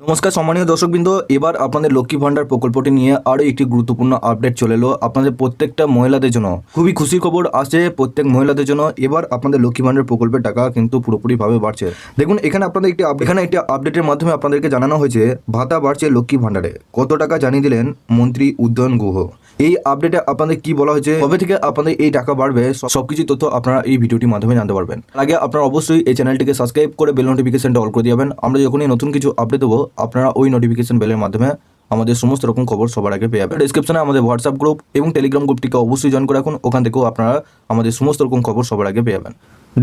নমস্কার সম্মানীয় দর্শকবৃন্দ, এবার আপনাদের লক্ষ্মী ভান্ডার প্রকল্পটি নিয়ে আরও একটি গুরুত্বপূর্ণ আপডেট চলে এলো আপনাদের প্রত্যেকটা মহিলাদের জন্য। খুবই খুশির খবর আসছে প্রত্যেক মহিলাদের জন্য। এবার আপনাদের লক্ষ্মী ভান্ডার প্রকল্পের টাকা কিন্তু পুরোপুরিভাবে বাড়ছে। দেখুন এখানে আপনাদের একটি আপডেটের মাধ্যমে আপনাদেরকে জানানো হয়েছে ভাতা বাড়ছে লক্ষ্মী ভান্ডারে। কত টাকা জানিয়ে দিলেন মন্ত্রী উদয়ন গুহ। এই আপডেটে আপনাদের কি বলা হয়েছে, কবে থেকে আপনাদের এই টাকা বাড়বে, সবকিছু তথ্য আপনারা এই ভিডিওটির মাধ্যমে জানতে পারবেন। আগে আপনারা অবশ্যই এই চ্যানেলটিকে সাবস্ক্রাইব করে বেল নোটিফিকেশনটা অল করে দিবেন। আমরা যখনই নতুন কিছু আপডেট দেবো আপনারা ওই নোটিফিকেশন বেলের মাধ্যমে আমাদের সমস্ত রকম খবর সবার আগে পেয়ে যাবেন। ডেসক্রিপশনে আমাদের হোয়াটসঅ্যাপ গ্রুপ এবং টেলিগ্রাম গ্রুপটিকে অবশ্যই জয়েন করে রাখুন, ওখান থেকেও আপনারা আমাদের সমস্ত রকম খবর সবার আগে পেয়ে যাবেন।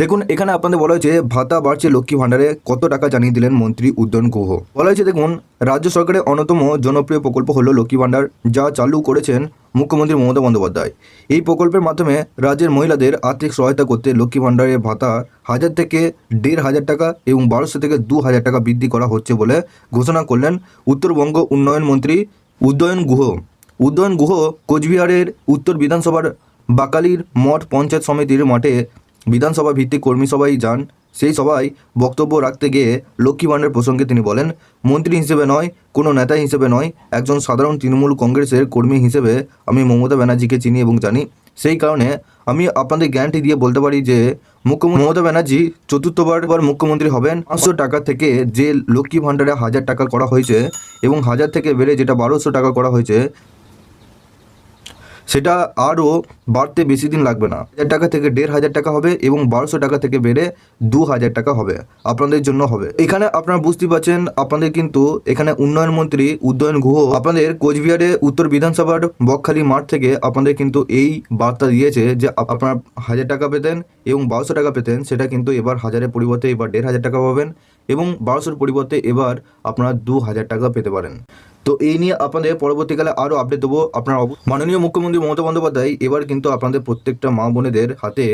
দেখুন এখানে আপনাদের বলা হয়েছে ভাতা বাড়ছে লক্ষ্মী ভান্ডারে, কত টাকা জানিয়ে দিলেন মন্ত্রী উদয়ন গুহ। বলা হয়েছে দেখুন, রাজ্য সরকারের অন্যতম জনপ্রিয় প্রকল্প হলো লক্ষ্মী ভান্ডার, যা চালু করেছেন মুখ্যমন্ত্রী মমতা বন্দ্যোপাধ্যায়। এই প্রকল্পের মাধ্যমে রাজ্যের মহিলাদের আর্থিক সহায়তা করতে লক্ষ্মী ভান্ডারের ভাতা 1000 থেকে 1500 টাকা এবং 1200 থেকে 2000 টাকা বৃদ্ধি করা হচ্ছে বলে ঘোষণা করলেন উত্তরবঙ্গ উন্নয়ন মন্ত্রী উদয়ন গুহ। উদয়ন গুহ কোচবিহারের উত্তর বিধানসভার বাকালির মঠ পঞ্চায়েত সমিতির মাঠে বিধানসভা ভিত্তিক কর্মী সভায় যান। সেই সভায় বক্তব্য রাখতে গিয়ে লক্ষ্মী ভান্ডার প্রসঙ্গে তিনি বলেন, মন্ত্রী হিসেবে নয়, কোনো নেতা হিসেবে নয়, একজন সাধারণ তৃণমূল কংগ্রেসের কর্মী হিসেবে আমি মমতা ব্যানার্জিকে চিনি এবং জানি। সেই কারণে আমি আপনাদের গ্যারান্টি দিয়ে বলতে পারি যে মুখ্যমন্ত্রী মমতা ব্যানার্জি চতুর্থবার মুখ্যমন্ত্রী হবেন। 500 টাকা থেকে যে লক্ষ্মী ভান্ডারে 1000 টাকা করা হয়েছে এবং 1000 থেকে বেড়ে যেটা 1200 টাকা করা হয়েছে, সেটা আরও বাড়তে বেশি দিন লাগবে না। 1000 টাকা থেকে 1500 টাকা হবে এবং 1200 টাকা থেকে বেড়ে 2000 টাকা হবে, আপনাদের জন্য হবে। এখানে আপনারা বুঝতে পারছেন, আপনাদের কিন্তু এখানে উন্নয়ন মন্ত্রী উদয়ন গুহ আপনাদের কোচবিহারে উত্তর বিধানসভার বকখালি মাঠ থেকে আপনাদের কিন্তু এই বার্তা দিয়েছে যে আপনারা 1000 টাকা পেতেন এবং 1200 টাকা পেতেন, সেটা কিন্তু এবার 1000-এর পরিবর্তে এবার 1500 টাকা পাবেন এবং 1200-এর পরিবর্তে এবার আপনারা 2000 টাকা পেতে পারেন। তো এই নিয়ে আপনাদের পরবর্তীকালে আরও আপডেট দেবো। আপনারা মাননীয় মুখ্যমন্ত্রী মমতা বন্দ্যোপাধ্যায় এবার কিন্তু আপনাদের প্রত্যেকটা মা বোনেদের হাতে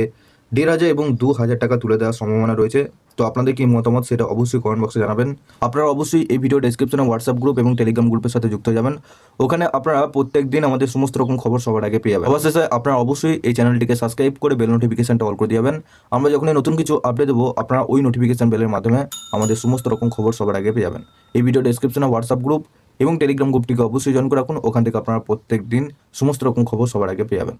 1500 এবং 2000 টাকা তুলে দেওয়ার সম্ভাবনা রয়েছে। তো আপনাদের কি মতামত সেটা অবশ্যই কমেন্ট বক্সে জানাবেন। আপনারা অবশ্যই এই ভিডিও ডেসক্রিপশনে হোয়াটসঅ্যাপ গ্রুপ এবং টেলিগ্রাম গ্রুপের সাথে যুক্ত হয়ে যাবেন। ওখানে আপনারা প্রত্যেক দিন আমাদের সমস্ত রকম খবর সবার আগে পেয়ে যাবেন। অবশেষে আপনারা অবশ্যই এই চ্যানেলটিকে সাবস্ক্রাইব করে বেল নোটিফিকেশনটা অল করে দিবেন। আমরা যখনই নতুন কিছু আপডেট দেবো আপনারা ওই নোটিফিকেশন বেলের মাধ্যমে আমাদের সমস্ত রকম খবর সবার আগে পেয়ে যাবেন। এই ভিডিও ডেসক্রিপশনে হোয়াটসঅ্যাপ গ্রুপ এবং টেলিগ্রাম গ্রুপটিকে অবশ্যই জয়েন করে রাখুন, ওখান থেকে আপনারা প্রত্যেক দিন সমস্ত রকম খবর সবার আগে পেয়ে যাবেন।